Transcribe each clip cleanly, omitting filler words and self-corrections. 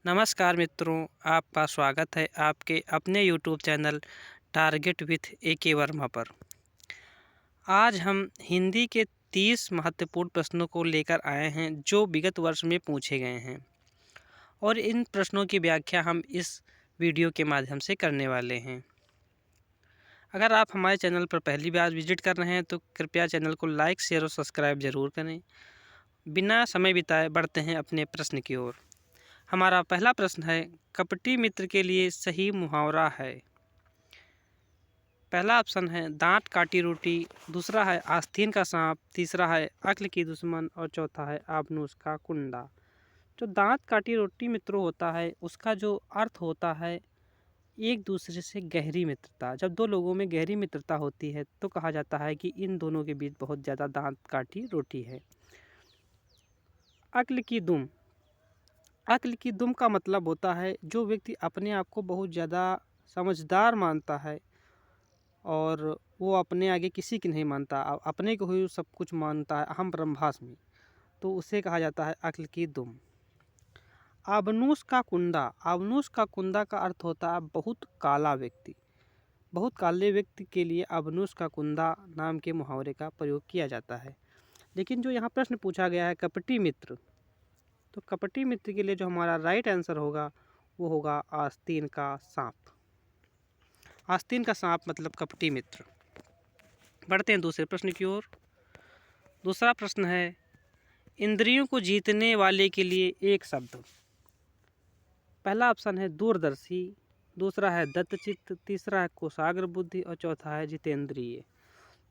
नमस्कार मित्रों, आपका स्वागत है आपके अपने YouTube channel target with AK Verma पर। आज हम हिंदी के 30 महत्वपूर्ण प्रश्नों को लेकर आए हैं जो विगत वर्ष में पूछे गए हैं और इन प्रश्नों की व्याख्या हम इस वीडियो के माध्यम से करने वाले हैं। अगर आप हमारे चैनल पर पहली बार विजिट कर रहे हैं तो कृपया चैनल को लाइक, शेयर और सब्सक्राइब ज़रूर करें। बिना समय बिताए बढ़ते हैं अपने प्रश्न की ओर। हमारा पहला प्रश्न है, कपटी मित्र के लिए सही मुहावरा है। पहला ऑप्शन है दांत काटी रोटी, दूसरा है आस्तीन का सांप, तीसरा है अक्ल की दुश्मन और चौथा है आबनूस का कुंडा। जो दांत काटी रोटी मित्रों होता है उसका जो अर्थ होता है एक दूसरे से गहरी मित्रता। जब दो लोगों में गहरी मित्रता होती है तो कहा जाता है कि इन दोनों के बीच बहुत ज़्यादा दांत काटी रोटी है। अक्ल की दुम, अक्ल की दुम का मतलब होता है जो व्यक्ति अपने आप को बहुत ज़्यादा समझदार मानता है और वो अपने आगे किसी की नहीं मानता, अपने को ही सब कुछ मानता है, अहम ब्रह्मास्मि, तो उसे कहा जाता है अक्ल की दुम। आबनूस का कुंडा, आबनूस का कुंडा का अर्थ होता है बहुत काला व्यक्ति। बहुत काले व्यक्ति के लिए आबनूस का कुंडा नाम के मुहावरे का प्रयोग किया जाता है। लेकिन जो यहाँ प्रश्न पूछा गया है कपटी मित्र, तो कपटी मित्र के लिए जो हमारा राइट आंसर होगा वो होगा आस्तीन का सांप। आस्तीन का सांप मतलब कपटी मित्र। बढ़ते हैं दूसरे प्रश्न की ओर। दूसरा प्रश्न है, इंद्रियों को जीतने वाले के लिए एक शब्द। पहला ऑप्शन है दूरदर्शी, दूसरा है दत्तचित्त, तीसरा है कोषाग्र बुद्धि और चौथा है जितेंद्रिय।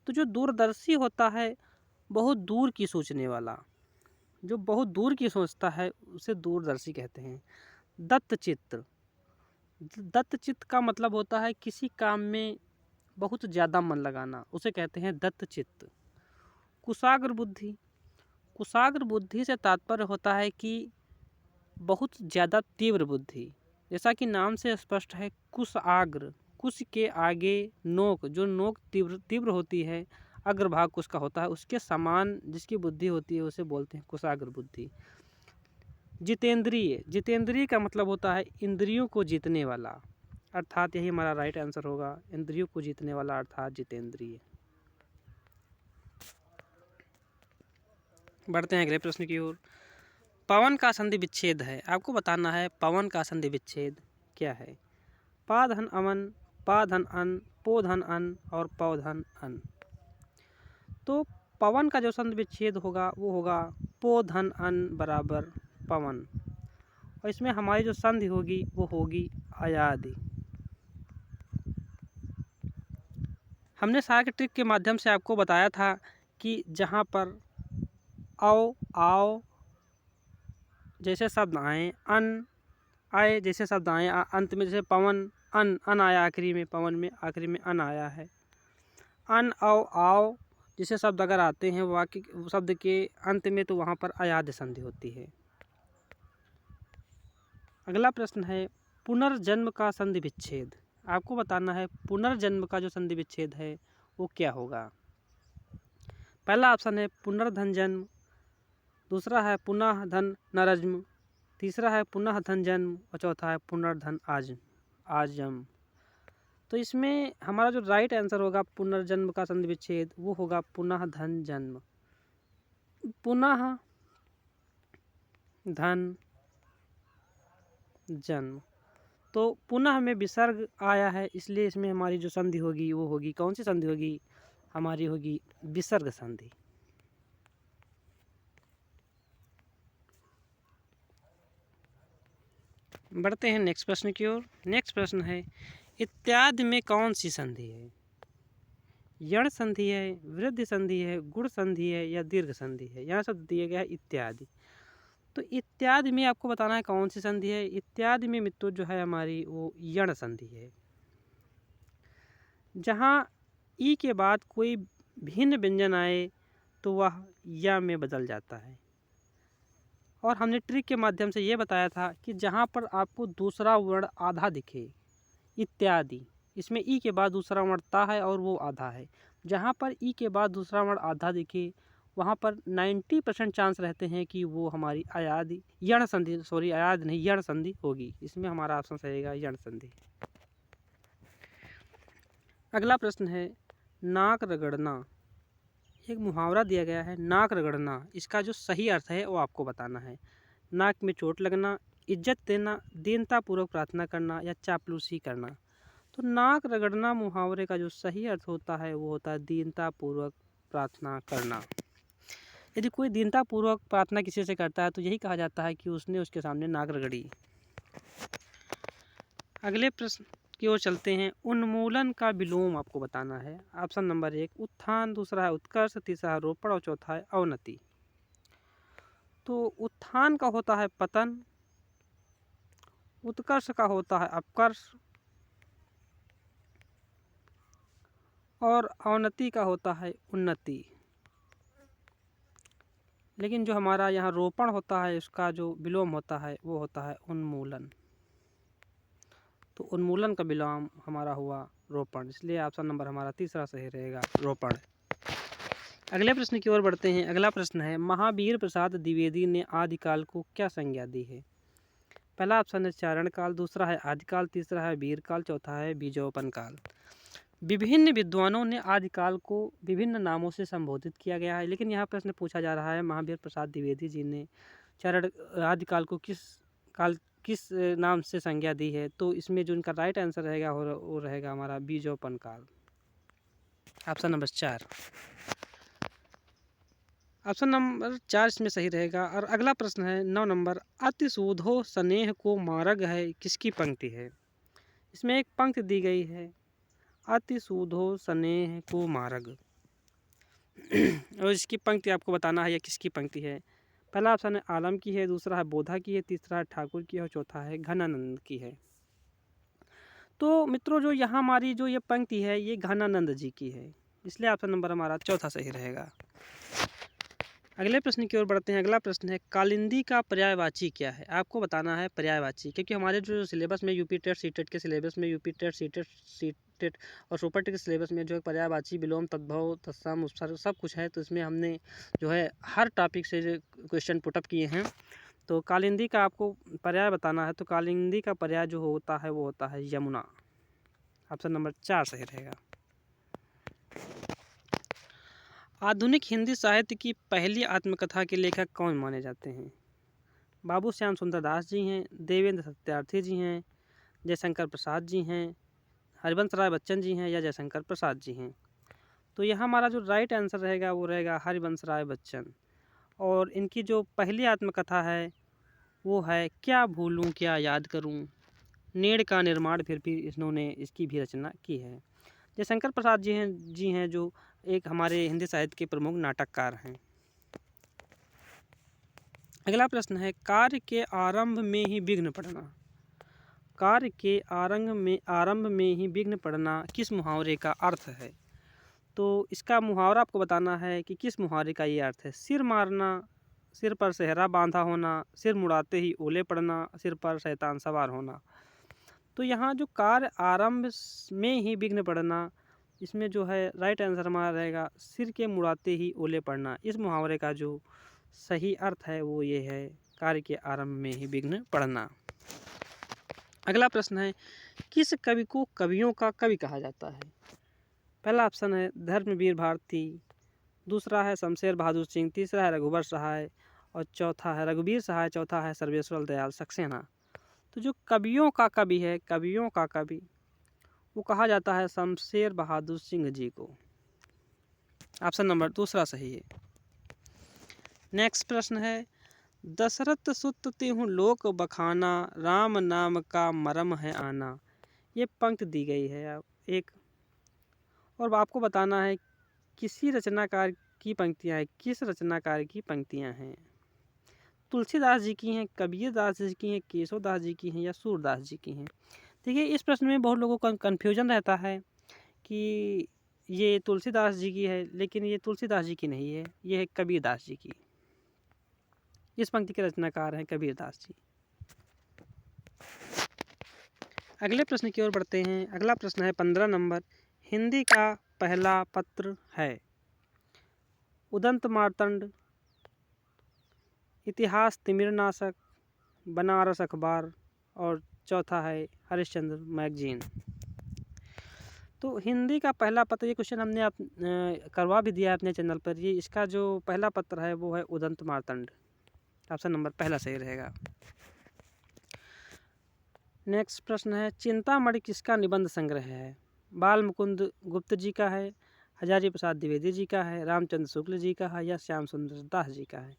तो जो दूरदर्शी होता है बहुत दूर की सोचने वाला, जो बहुत दूर की सोचता है उसे दूरदर्शी कहते हैं। दत्तचित्त, दत्तचित्त का मतलब होता है किसी काम में बहुत ज़्यादा मन लगाना, उसे कहते हैं दत्तचित्त। कुशाग्र बुद्धि, कुशाग्र बुद्धि से तात्पर्य होता है कि बहुत ज़्यादा तीव्र बुद्धि। जैसा कि नाम से स्पष्ट है कुशाग्र, कुश के आगे नोक, जो नोक तीव्र होती है, अग्रभाग कुश का होता है, उसके समान जिसकी बुद्धि होती है उसे बोलते हैं कुशाग्र बुद्धि। जितेंद्रिय, जितेंद्रिय का मतलब होता है इंद्रियों को जीतने वाला, अर्थात यही हमारा राइट आंसर होगा, इंद्रियों को जीतने वाला अर्थात जितेंद्रिय। बढ़ते हैं अगले प्रश्न की ओर। पवन का संधि विच्छेद है, आपको बताना है पवन का संधि विच्छेद क्या है। पा धन अमन, पा धन अन, पो धन अन और पौ धन अन। तो पवन का जो संधि विच्छेद होगा वो होगा पो धन अन बराबर पवन, और इसमें हमारी जो संधि होगी वो होगी अयादि। हमने सारे ट्रिक के माध्यम से आपको बताया था कि जहाँ पर औ, आओ जैसे शब्द आए, अन आए जैसे शब्द आए, अंत में जैसे पवन, अन आया आखिरी में, पवन में आखिरी में अन आया है। अन औ आओ जैसे शब्द अगर आते हैं वाक्य शब्द के अंत में तो वहाँ पर अयाद संधि होती है। अगला प्रश्न है पुनर्जन्म का संधि विच्छेद, आपको बताना है पुनर्जन्म का जो संधि विच्छेद है वो क्या होगा। पहला ऑप्शन है पुनर्धन जन्म, दूसरा है पुनः धन नरजन्म, तीसरा है पुनः धन जन्म और चौथा है पुनर्धन आजम। तो इसमें हमारा जो राइट आंसर होगा पुनर्जन्म का संधि विच्छेद वो होगा पुनः धन जन्म। पुनः धन जन्म, तो पुनः में विसर्ग आया है इसलिए इसमें हमारी जो संधि होगी वो होगी, कौन सी संधि होगी, हमारी होगी विसर्ग संधि। बढ़ते हैं नेक्स्ट प्रश्न की ओर। नेक्स्ट प्रश्न है इत्यादि में कौन सी संधि है। यण संधि है, वृद्धि संधि है, गुण संधि है या दीर्घ संधि है। यहाँ शब्द दिया गया है इत्यादि। तो इत्यादि में आपको बताना है कौन सी संधि है। इत्यादि में मित्रों जो है हमारी वो यण संधि है। जहाँ ई के बाद कोई भिन्न व्यंजन आए तो वह या में बदल जाता है। और हमने ट्रिक के माध्यम से ये बताया था कि जहाँ पर आपको दूसरा वर्ण आधा दिखे, इत्यादि, इसमें ई के बाद दूसरा वर्ण ता है और वो आधा है। जहाँ पर ई के बाद दूसरा वर्ण आधा दिखे वहाँ पर 90% चांस रहते हैं कि वो हमारी आयाद यण संधि, सॉरी आयाद नहीं, यण संधि होगी। इसमें हमारा ऑप्शन सही रहेगा यण संधि। अगला प्रश्न है नाक रगड़ना। एक मुहावरा दिया गया है नाक रगड़ना, इसका जो सही अर्थ है वो आपको बताना है। नाक में चोट लगना, इज्जत देना, दीनतापूर्वक प्रार्थना करना या चापलूसी करना। तो नाक रगड़ना मुहावरे का जो सही अर्थ होता है वो होता है दीनतापूर्वक प्रार्थना करना। यदि कोई दीनतापूर्वक प्रार्थना किसी से करता है तो यही कहा जाता है कि उसने उसके सामने नाक रगड़ी। अगले प्रश्न की ओर चलते हैं। उन्मूलन का विलोम आपको बताना है। ऑप्शन नंबर 1 उत्थान, दूसरा है उत्कर्ष, तीसरा है रोपण और चौथा है अवनति। तो उत्थान का होता है पतन, उत्कर्ष का होता है अपकर्ष और अवनति का होता है उन्नति। लेकिन जो हमारा यहाँ रोपण होता है उसका जो विलोम होता है वो होता है उन्मूलन। तो उन्मूलन का विलोम हमारा हुआ रोपण, इसलिए ऑप्शन नंबर हमारा तीसरा सही रहेगा रोपण। अगले प्रश्न की ओर बढ़ते हैं। अगला प्रश्न है महावीर प्रसाद द्विवेदी ने आदिकाल को क्या संज्ञा दी है। पहला ऑप्शन है चारण काल, दूसरा है आदिकाल, तीसरा है वीरकाल, चौथा है बीजोपन काल। विभिन्न विद्वानों ने आदिकाल को विभिन्न नामों से संबोधित किया गया है, लेकिन यहाँ प्रश्न पूछा जा रहा है महावीर प्रसाद द्विवेदी जी ने चारण आदिकाल को किस नाम से संज्ञा दी है। तो इसमें जो इनका राइट आंसर रहेगा वो रहेगा हमारा बीजोपन काल, ऑप्शन नंबर 4। ऑप्शन नंबर 4 इसमें सही रहेगा। और अगला प्रश्न है 9 नंबर अतिशूधो स्नेह को मार्ग है किसकी पंक्ति है। इसमें एक पंक्ति दी गई है अतिशूधो स्नेह को मार्ग और इसकी पंक्ति आपको बताना है यह किसकी पंक्ति है। पहला ऑप्शन है आलम की है, दूसरा है बोधा की है, तीसरा है ठाकुर की है और चौथा है घनानंद की है। तो मित्रों जो यहाँ हमारी जो ये पंक्ति है ये घनानंद जी की है, इसलिए ऑप्शन नंबर हमारा चौथा सही रहेगा। अगले प्रश्न की ओर बढ़ते हैं। अगला प्रश्न है कालिंदी का पर्यायवाची क्या है। आपको बताना है पर्यायवाची, क्योंकि हमारे जो सिलेबस में यूपी टेट सी टेट के सिलेबस में यूपी टेट सी टेट और सुपर टेट के सिलेबस में जो है पर्यायवाची विलोम तद्भव तत्सम उपसर्ग सब कुछ है। तो इसमें हमने जो है हर टॉपिक से जो क्वेश्चन पुटअप किए हैं। तो कालिंदी का आपको पर्याय बताना है। तो कालिंदी का पर्याय जो होता है वो होता है यमुना, ऑप्शन नंबर 4 सही रहेगा। आधुनिक हिंदी साहित्य की पहली आत्मकथा के लेखक कौन माने जाते हैं। बाबू श्याम सुंदर दास जी हैं, देवेंद्र सत्यार्थी जी हैं, जयशंकर प्रसाद जी हैं, हरिवंश राय बच्चन जी हैं या जयशंकर प्रसाद जी हैं। तो यहाँ हमारा जो राइट आंसर रहेगा वो रहेगा हरिवंश राय बच्चन। और इनकी जो पहली आत्मकथा है वो है क्या भूलूं क्या याद करूं, नेड़ का निर्माण फिर भी इन्होंने इसकी भी रचना की है। जयशंकर प्रसाद जी हैं जो एक हमारे हिंदी साहित्य के प्रमुख नाटककार हैं। अगला प्रश्न है कार्य के आरंभ में ही विघ्न पड़ना। कार्य के आरंभ में ही विघ्न पड़ना किस मुहावरे का अर्थ है। तो इसका मुहावरा आपको बताना है कि किस मुहावरे का ये अर्थ है। सिर मारना, सिर पर सेहरा बांधा होना, सिर मुड़ाते ही ओले पड़ना, सिर पर शैतान सवार होना। तो यहाँ जो कार्य आरंभ में ही विघ्न पड़ना, इसमें जो है राइट आंसर हमारा रहेगा सिर के मुड़ाते ही ओले पड़ना। इस मुहावरे का जो सही अर्थ है वो ये है कार्य के आरंभ में ही विघ्न पड़ना। अगला प्रश्न है किस कवि को कवियों का कवि कहा जाता है। पहला ऑप्शन है धर्मवीर भारती, दूसरा है शमशेर बहादुर सिंह, तीसरा है रघुवर सहाय और चौथा है रघुवीर सहाय, चौथा है सर्वेश्वर दयाल सक्सेना। तो जो कवियों का कवि है, कवियों का कवि वो कहा जाता है शमशेर बहादुर सिंह जी को, ऑप्शन नंबर दूसरा सही है। नेक्स्ट प्रश्न है दशरथ सुत तिहु लोक बखाना, राम नाम का मरम है आना। ये पंक्ति दी गई है एक, और आपको बताना है किसी रचनाकार की पंक्तियाँ हैं, किस रचनाकार की पंक्तियाँ हैं। तुलसीदास जी की हैं, कबीरदास जी की हैं, केशवदास जी की हैं या सूरदास जी की हैं। देखिए इस प्रश्न में बहुत लोगों का कन्फ्यूजन रहता है कि ये तुलसीदास जी की है, लेकिन ये तुलसीदास जी की नहीं है, ये है कबीरदास जी की। इस पंक्ति के रचनाकार हैं कबीरदास जी। अगले प्रश्न की ओर बढ़ते हैं। अगला प्रश्न है 15 नंबर हिंदी का पहला पत्र है। उदंत मार्तंड, इतिहास तिमिरनाशक, बनारस अखबार और चौथा है हरिश्चंद्र मैगजीन। तो हिंदी का पहला पत्र, ये क्वेश्चन हमने आप करवा भी दिया है अपने चैनल पर। ये इसका जो पहला पत्र है वो है उदंत मार्तंड। ऑप्शन नंबर पहला सही रहेगा। नेक्स्ट प्रश्न है, चिंतामणि किसका निबंध संग्रह है? बाल मुकुंद गुप्त जी का है, हजारी प्रसाद द्विवेदी जी का है, रामचंद्र शुक्ल जी का है या श्याम सुंदर दास जी का है?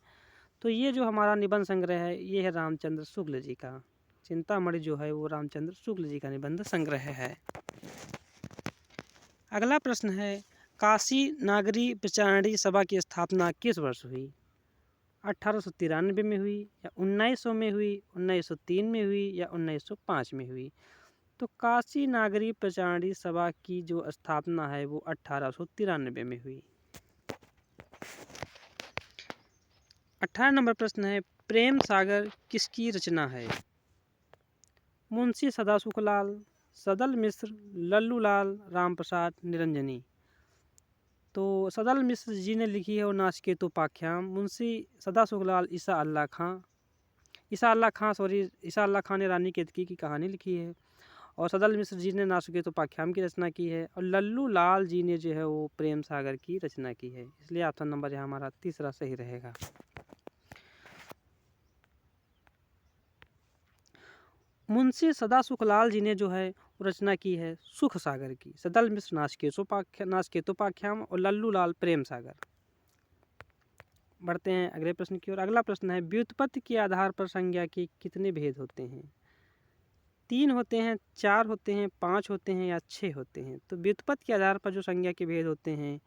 तो ये जो हमारा निबंध संग्रह है ये है रामचंद्र शुक्ल जी का। चिंतामणि जो है वो रामचंद्र शुक्ल जी का निबंध संग्रह है। अगला प्रश्न है, काशी नागरी प्रचारणी सभा की स्थापना किस वर्ष हुई? 1893 में हुई या 1900 में हुई, 1903 में हुई या 1905 में हुई? तो काशी नागरी प्रचारणी सभा की जो स्थापना है वो 1893 में हुई। 18 नंबर प्रश्न है, प्रेम सागर किसकी रचना है? मुंशी सदासुखलाल, सदल मिश्र, लल्लूलाल, राम प्रसाद, निरंजनी? तो सदल मिश्र जी ने लिखी है वो नाचकेतोपाख्यान। मुंशी सदासुखलाल ईसा अल्लाह खां ने रानी केतकी की कहानी लिखी है। और सदल मिश्र जी ने नाचकेतोपाख्यान की रचना की है। और लल्लू लाल जी ने जो है वो प्रेम सागर की रचना की है। इसलिए ऑप्शन नंबर यहाँ हमारा तीसरा सही रहेगा। मुंशी सदासुखलाल जी ने जो है वो रचना की है सुख सागर की। सदल मिश्र नाचकेतोपाख्यान और लल्लू लाल प्रेम सागर। बढ़ते हैं अगले प्रश्न की ओर। अगला प्रश्न है, व्युत्पत्ति के आधार पर संज्ञा के कितने भेद होते हैं? 3 होते हैं, 4 होते हैं, 5 होते हैं या 6 होते हैं? तो व्युत्पत्ति के आधार पर जो संज्ञा के भेद होते हैं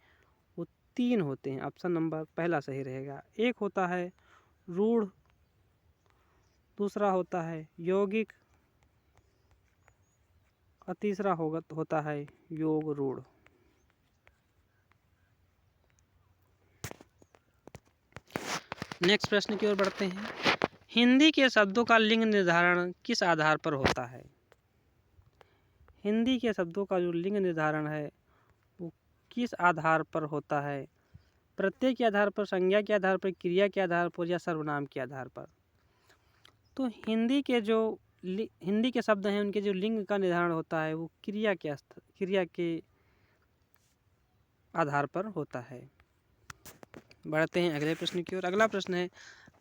वो 3 होते हैं। ऑप्शन नंबर पहला सही रहेगा। एक होता है रूढ़, दूसरा होता है यौगिक और तीसरा होता है योग रूढ़। नेक्स्ट प्रश्न की ओर बढ़ते हैं। हिंदी के शब्दों का लिंग निर्धारण किस आधार पर होता है? हिंदी के शब्दों का जो लिंग निर्धारण है वो किस आधार पर होता है? प्रत्यय के आधार पर, संज्ञा के आधार पर, क्रिया के आधार पर या सर्वनाम के आधार पर? तो हिंदी के शब्द हैं उनके जो लिंग का निर्धारण होता है वो क्रिया के आधार पर होता है। बढ़ते हैं अगले प्रश्न की ओर। अगला प्रश्न है,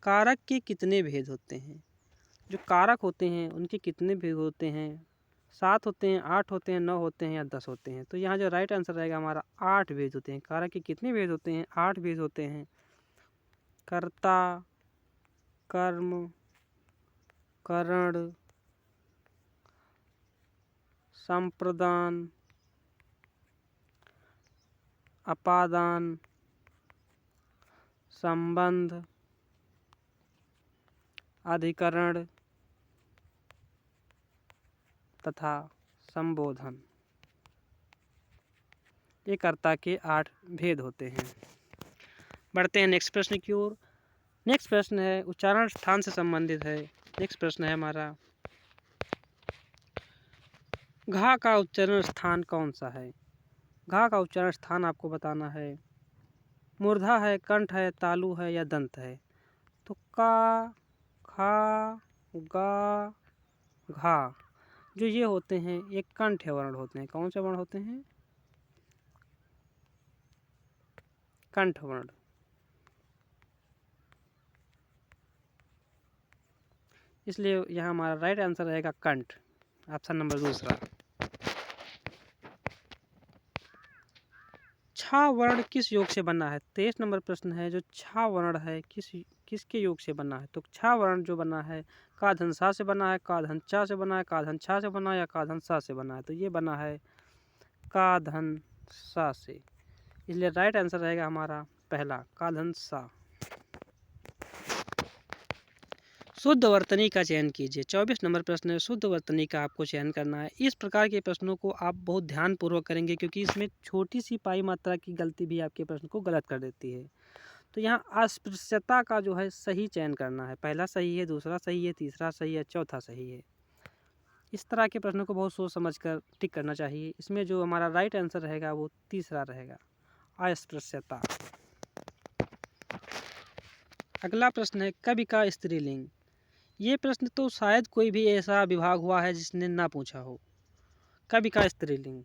कारक के कितने भेद होते हैं? जो कारक होते हैं उनके कितने भेद होते हैं? 7 होते हैं, 8 होते हैं, 9 होते हैं या 10 होते हैं? तो यहाँ जो राइट आंसर रहेगा हमारा 8 भेद होते हैं। कारक के कितने भेद होते हैं? 8 भेद होते हैं। कर्ता, कर्म, करण, संप्रदान, अपादान, संबंध, अधिकरण तथा संबोधन। ये कर्ता के 8 भेद होते हैं। बढ़ते हैं नेक्स्ट प्रश्न की ओर। नेक्स्ट प्रश्न है उच्चारण स्थान से संबंधित है। नेक्स्ट प्रश्न है हमारा, घा का उच्चारण स्थान कौन सा है? घा का उच्चारण स्थान आपको बताना है। मूर्धा है, कंठ है, तालु है या दंत है? तो का, खा, गा, घा जो ये होते हैं ये कंठ वर्ण होते हैं। कौन से वर्ण होते हैं? कंठ वर्ण। इसलिए यहाँ हमारा राइट आंसर रहेगा कंठ। ऑप्शन नंबर दूसरा। छा वर्ण किस योग से बना है? 23 नंबर प्रश्न है, जो छा वर्ण है किसके योग से बना है? तो छा वर्ण जो बना है का धन सा से बना है, का धन चा से बना है, का धन छा से बना है या का धन सा से बना है? तो ये बना है का धन सा से। इसलिए राइट आंसर रहेगा हमारा पहला, का धन सा। शुद्ध वर्तनी का चयन कीजिए। 24 नंबर प्रश्न है, शुद्ध वर्तनी का आपको चयन करना है। इस प्रकार के प्रश्नों को आप बहुत ध्यानपूर्वक करेंगे क्योंकि इसमें छोटी सी पाई मात्रा की गलती भी आपके प्रश्न को गलत कर देती है। तो यहाँ अस्पृश्यता का जो है सही चयन करना है। पहला सही है, दूसरा सही है, तीसरा सही है, चौथा सही है। इस तरह के प्रश्नों को बहुत सोच समझ कर टिक करना चाहिए। इसमें जो हमारा राइट आंसर रहेगा वो तीसरा रहेगा, अस्पृश्यता। अगला प्रश्न है कवि का स्त्रीलिंग। ये प्रश्न तो शायद कोई भी ऐसा विभाग हुआ है जिसने ना पूछा हो। कवि का स्त्रीलिंग,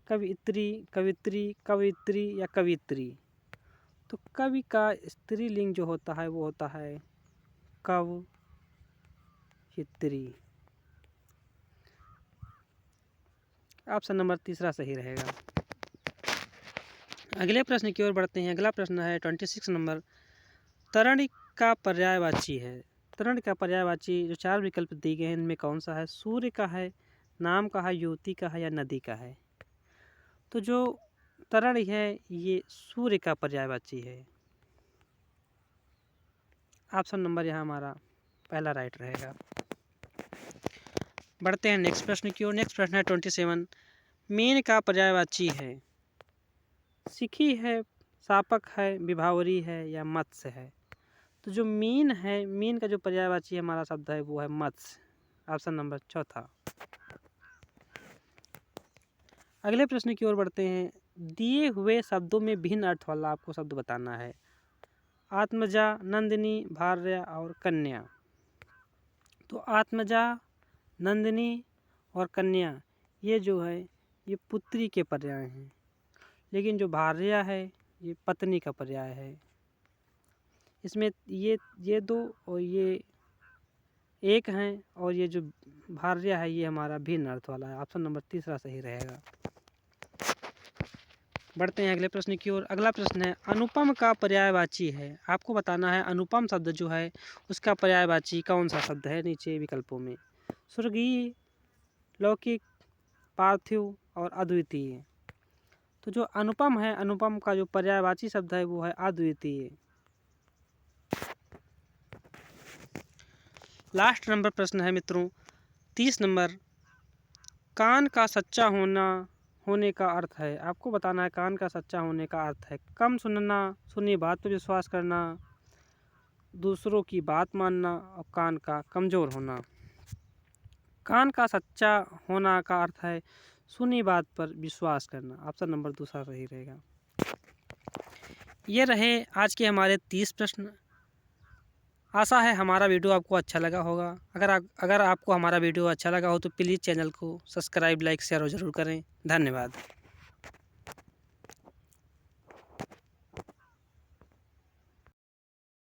कवियत्री, कवित्री, कवित्री या कवित्री। तो कवि का स्त्रीलिंग जो होता है वो होता है कवयित्री। ऑप्शन नंबर तीसरा सही रहेगा। अगले प्रश्न की ओर बढ़ते हैं। अगला प्रश्न है 26 नंबर। तरण का पर्यायवाची है। तरण का पर्यायवाची जो 4 विकल्प दिए गए हैं इनमें कौन सा है? सूर्य का है, नाम का है, युवती का है या नदी का है? तो जो तरण है ये सूर्य का पर्यायवाची है। ऑप्शन नंबर यहाँ हमारा पहला राइट रहेगा। बढ़ते हैं नेक्स्ट प्रश्न की ओर। नेक्स्ट प्रश्न है 27। मीन का पर्यायवाची है। सिखी है, सापक है, विभावरी है या मत्स्य है? तो जो मीन है, मीन का जो पर्यायवाची हमारा शब्द है वो है मत्स्य। ऑप्शन नंबर चौथा। अगले प्रश्न की ओर बढ़ते हैं। दिए हुए शब्दों में भिन्न अर्थ वाला आपको शब्द बताना है। आत्मजा, नंदिनी, भार्या और कन्या। तो आत्मजा, नंदिनी और कन्या ये जो है ये पुत्री के पर्याय हैं, लेकिन जो भार्या है ये पत्नी का पर्याय है। इसमें ये दो और ये एक हैं और ये जो भार्या है ये हमारा भिन्न अर्थ वाला है। ऑप्शन नंबर तीसरा सही रहेगा। बढ़ते हैं अगले प्रश्न की ओर। अगला प्रश्न है अनुपम का पर्यायवाची है। आपको बताना है अनुपम शब्द जो है उसका पर्यायवाची कौन सा शब्द है नीचे विकल्पों में। स्वर्गीय, लौकिक, पार्थिव और अद्वितीय। तो जो अनुपम है, अनुपम का जो पर्यायवाची शब्द है वो है अद्वितीय। लास्ट नंबर प्रश्न है मित्रों 30 नंबर। कान का सच्चा होने का अर्थ है। आपको बताना है कान का सच्चा होने का अर्थ है कम सुनना, सुनी बात पर विश्वास करना, दूसरों की बात मानना और कान का कमज़ोर होना। कान का सच्चा होना का अर्थ है सुनी बात पर विश्वास करना। ऑप्शन नंबर दूसरा सही रहेगा। ये रहे आज के हमारे 30 प्रश्न। आशा है हमारा वीडियो आपको अच्छा लगा होगा। अगर आपको हमारा वीडियो अच्छा लगा हो तो प्लीज़ चैनल को सब्सक्राइब, लाइक, शेयर और ज़रूर करें। धन्यवाद।